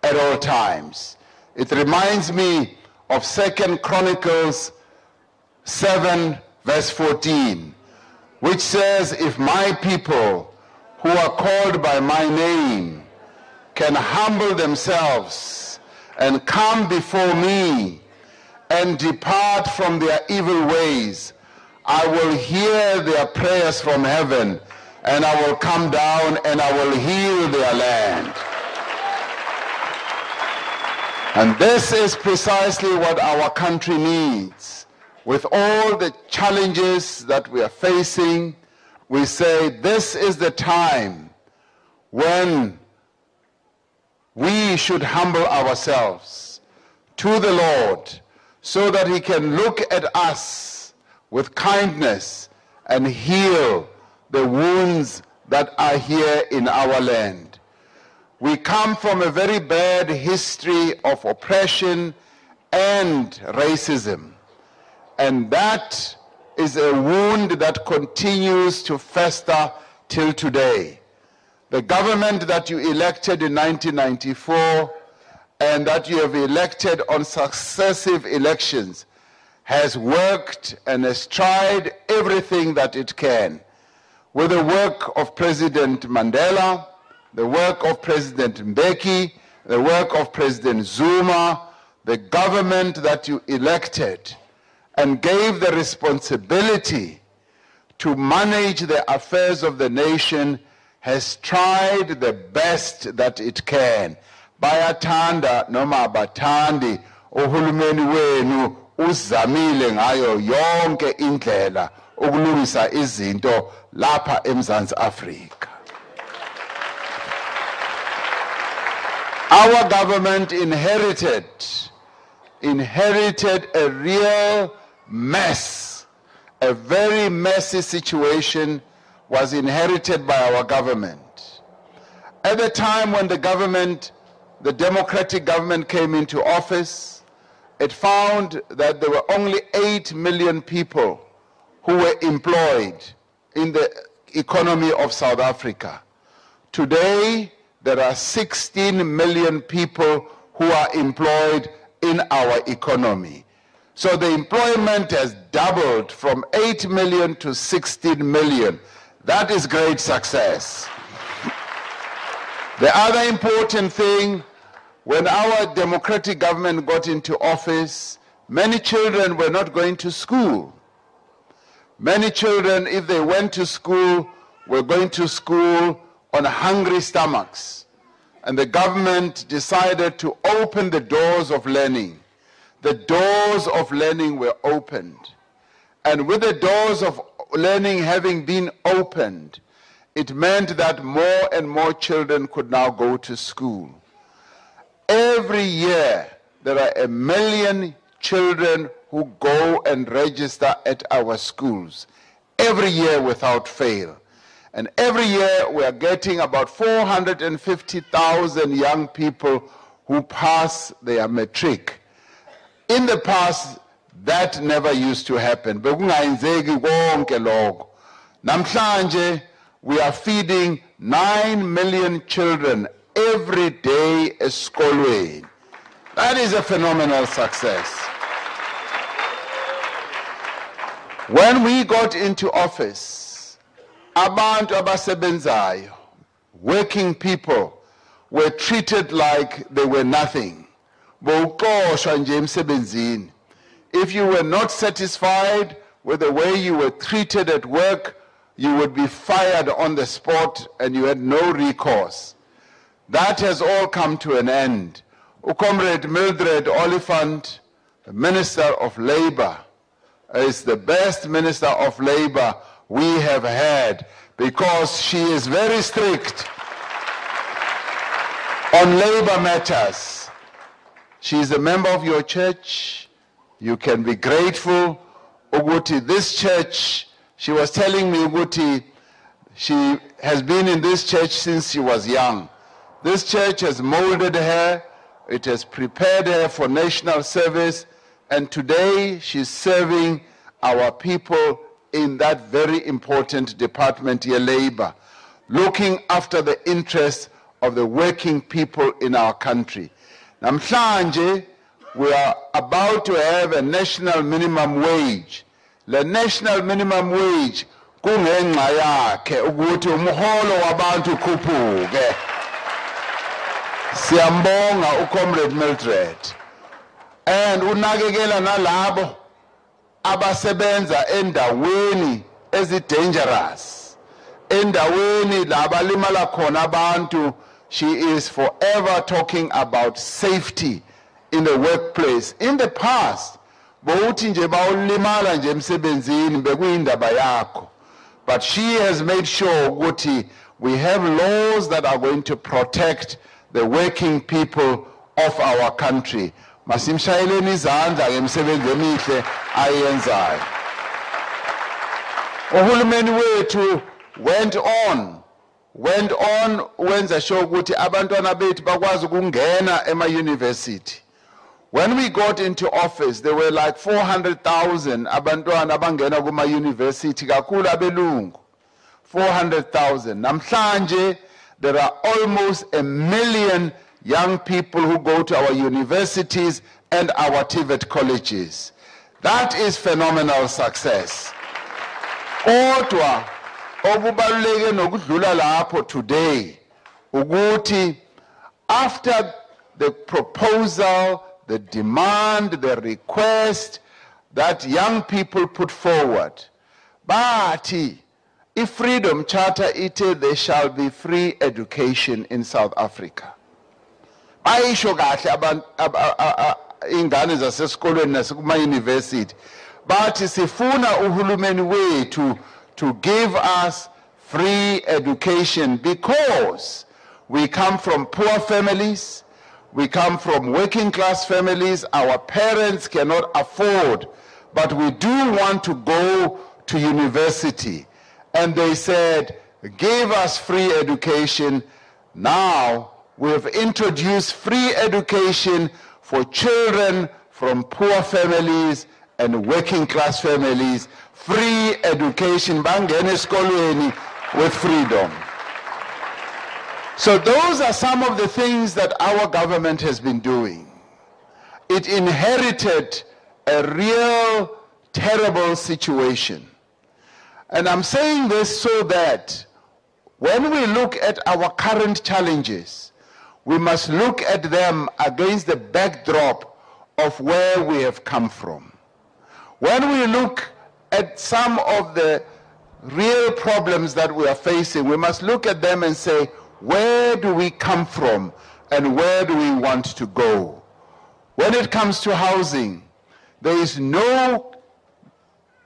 at all times. It reminds me of 2 Chronicles 7 verse 14, which says, if my people who are called by my name can humble themselves and come before me and depart from their evil ways, I will hear their prayers from heaven, and I will come down and I will heal their land. And this is precisely what our country needs. With all the challenges that we are facing, we say this is the time when we should humble ourselves to the Lord so that He can look at us with kindness and heal the wounds that are here in our land. We come from a very bad history of oppression and racism, and that is a wound that continues to fester till today. The government that you elected in 1994 and that you have elected on successive elections has worked and has tried everything that it can. With the work of President Mandela, the work of President Mbeki, the work of President Zuma, the government that you elected and gave the responsibility to manage the affairs of the nation has tried the best that it can. Bayathanda noma abathandi, uhulumeni wenu uzamile ngayo yonke indlela ukulungisa izinto lapha eMzansi Afrika. Our government inherited a real mess. A very messy situation was inherited by our government. At the time when the democratic government came into office, it found that there were only 8 million people who were employed in the economy of South Africa. Today, there are 16 million people who are employed in our economy. So the employment has doubled from 8 million to 16 million. That is great success. The other important thing, when our democratic government got into office, many children were not going to school. Many children, if they went to school, were going to school on hungry stomachs. And the government decided to open the doors of learning. The doors of learning were opened. And with the doors of learning having been opened, it meant that more and more children could now go to school. Every year, there are 1 million children who go and register at our schools. Every year without fail. And every year we are getting about 450,000 young people who pass their matric. In the past, that never used to happen. Namhlanje, we are feeding 9 million children every day esikolweni. That is a phenomenal success. When we got into office, abantu abasebenzayo, working people, were treated like they were nothing. Bowuxoshwa nje emsebenzini. If you were not satisfied with the way you were treated at work, you would be fired on the spot and you had no recourse. That has all come to an end. Comrade Mildred Oliphant, the Minister of Labor, is the best Minister of Labor we have had because she is very strict on labor matters. She is a member of your church. You can be grateful. Uguti, this church, she was telling me, Uguti, she has been in this church since she was young. This church has molded her. It has prepared her for national service. And today she's serving our people in that very important department, your labor, looking after the interests of the working people in our country. Namhlanje, we are about to have a national minimum wage. The national minimum wage kungenxa yakhe ukuthi umholo wabantu ukhuphuke. Siyambonga uComrade Mildred. And unakekela nalabo abasebenza endaweni ezi-dangerous. Endaweni labalimala khona abantu. She is forever talking about safety in the workplace. In the past, bowuthi nje bawulimala nje emsebenzini bekuyindaba yakho. But she has made sure ukuthi we have laws that are going to protect the working people of our country. Masimshayeleni izandla ngemsebenzi emihle ayenzayo. Uhulumeni wethu went on wenza sure ukuthi abantwana bethu bakwazi ukungena ema-university. When we got into office, there were like 400,000 abantwana abangena kuma-university kakhulu abelungu. 400,000. Namhlanje, there are almost 1 million young people who go to our universities and our TVET colleges. That is phenomenal success. Kodwa okubaluleke nokudlula lapho today ukuthi after the proposal, the demand, the request that young people put forward, bathi i-Freedom Charter ite there shall be free education in South Africa. Ayisho kahle ingane zasesikolweni nasekuma-university bathi sifuna uhulumeni wethu to give us free education because we come from poor families, we come from working class families, our parents cannot afford, but we do want to go to university. And they said, give us free education. Now we have introduced free education for children from poor families and working class families. Free education, bangene esikolweni with freedom. So those are some of the things that our government has been doing. It inherited a real terrible situation. And I'm saying this so that when we look at our current challenges, we must look at them against the backdrop of where we have come from. When we look at some of the real problems that we are facing, we must look at them and say, where do we come from and where do we want to go? When it comes to housing, there is no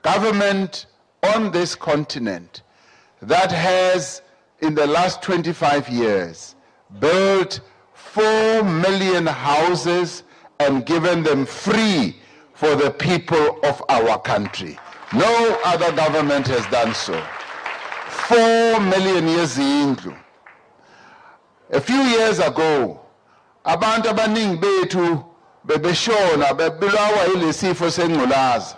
government on this continent that has, in the last 25 years, built 4 million houses and given them free for the people of our country. No other government has done so. 4 million yezindlu. A few years ago, abantu abaningi bethu bebeshona bebulawa yilesifo sengculaza.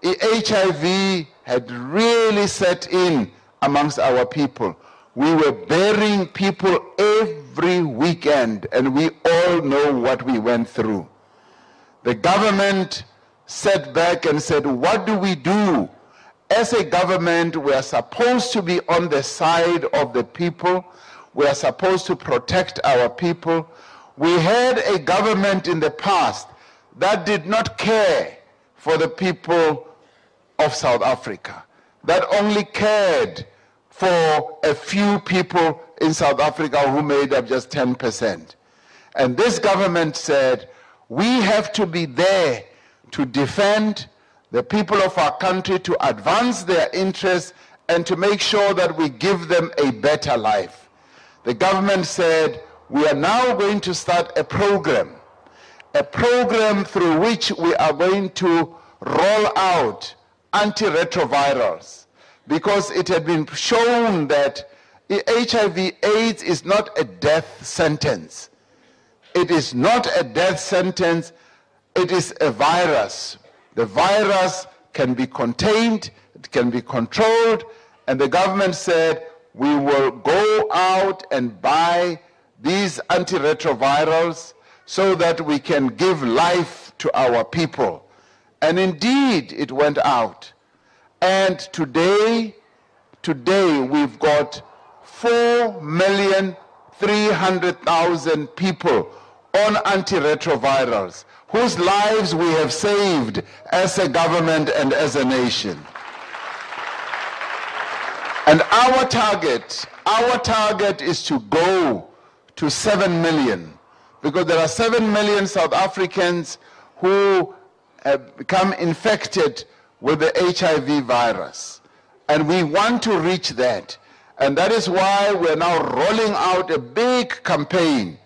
HIV had really set in amongst our people. We were burying people every weekend, and we all know what we went through. The government sat back and said, what do we do? As a government, we are supposed to be on the side of the people. We are supposed to protect our people. We had a government in the past that did not care for the people of South Africa, that only cared for a few people in South Africa who made up just 10%. And this government said, we have to be there to defend the people of our country, to advance their interests, and to make sure that we give them a better life. The government said, we are now going to start a program through which we are going to roll out antiretrovirals, because it had been shown that HIV/AIDS is not a death sentence. It is not a death sentence, it is a virus. The virus can be contained, it can be controlled, and the government said, we will go out and buy these antiretrovirals so that we can give life to our people. And indeed, it went out. And today we've got 4,300,000 people on antiretrovirals whose lives we have saved as a government and as a nation. And our target is to go to 7 million, because there are 7 million South Africans who have become infected with the HIV virus. And we want to reach that. And that is why we're now rolling out a big campaign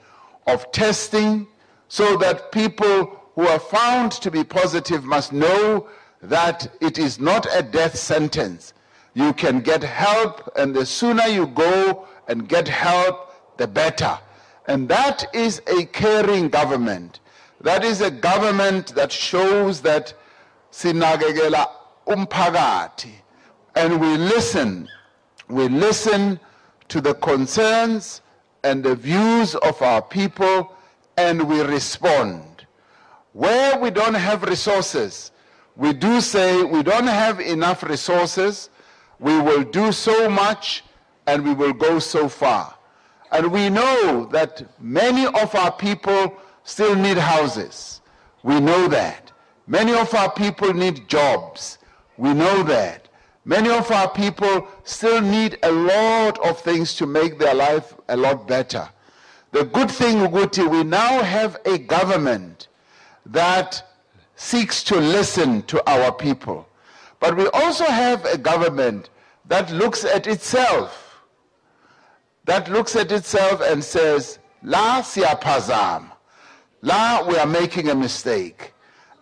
of testing so that people who are found to be positive must know that it is not a death sentence. You can get help, and the sooner you go and get help, the better. And that is a caring government. That is a government that shows that sinagegela umphakathi. And we listen to the concerns and the views of our people, and we respond. Where we don't have resources, we do say we don't have enough resources, we will do so much and we will go so far. And we know that many of our people still need houses. We know that. Many of our people need jobs. We know that. Many of our people still need a lot of things to make their life a lot better. The good thing, Uguti, we now have a government that seeks to listen to our people. But we also have a government that looks at itself. That looks at itself and says, La siyaphazama. La, we are making a mistake.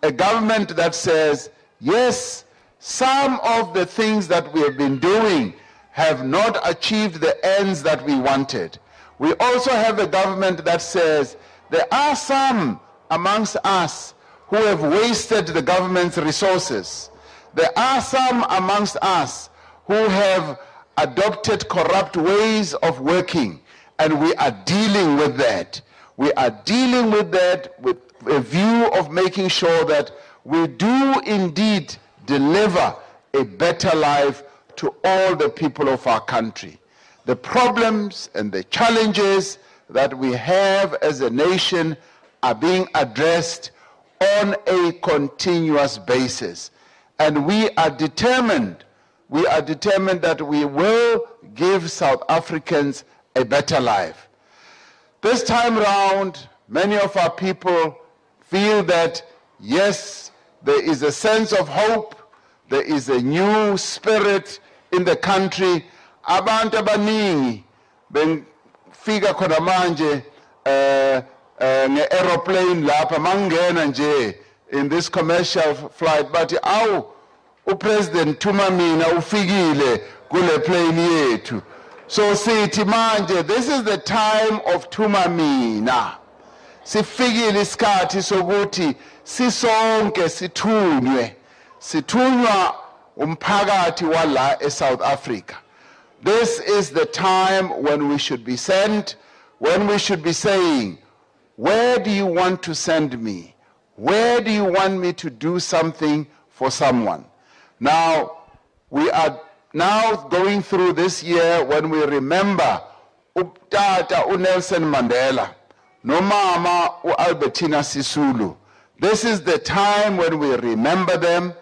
A government that says, yes, some of the things that we have been doing have not achieved the ends that we wanted. We also have a government that says, there are some amongst us who have wasted the government's resources. There are some amongst us who have adopted corrupt ways of working, and we are dealing with that. We are dealing with that with a view of making sure that we do indeed deliver a better life to all the people of our country. The problems and the challenges that we have as a nation are being addressed on a continuous basis. And we are determined that we will give South Africans a better life. This time round, many of our people feel that, yes, there is a sense of hope, there is a new spirit in the country. Abantu abaningi benfika khona manje nge-aeroplane lapha mangena nje in this commercial flight, but awu uPresident Thuma Mina ufikile kule plane yethu. So sithi manje, this is the time of Thuma Mina. Sifikile isikhathi sokuthi sisonke sithunywa umphakathi wala eSouth Africa. This is the time when we should be sent, when we should be saying, where do you want to send me? Where do you want me to do something for someone? Now, we are now going through this year when we remember uTata uNelson Mandela, no Mama uAlbertina Sisulu. This is the time when we remember them,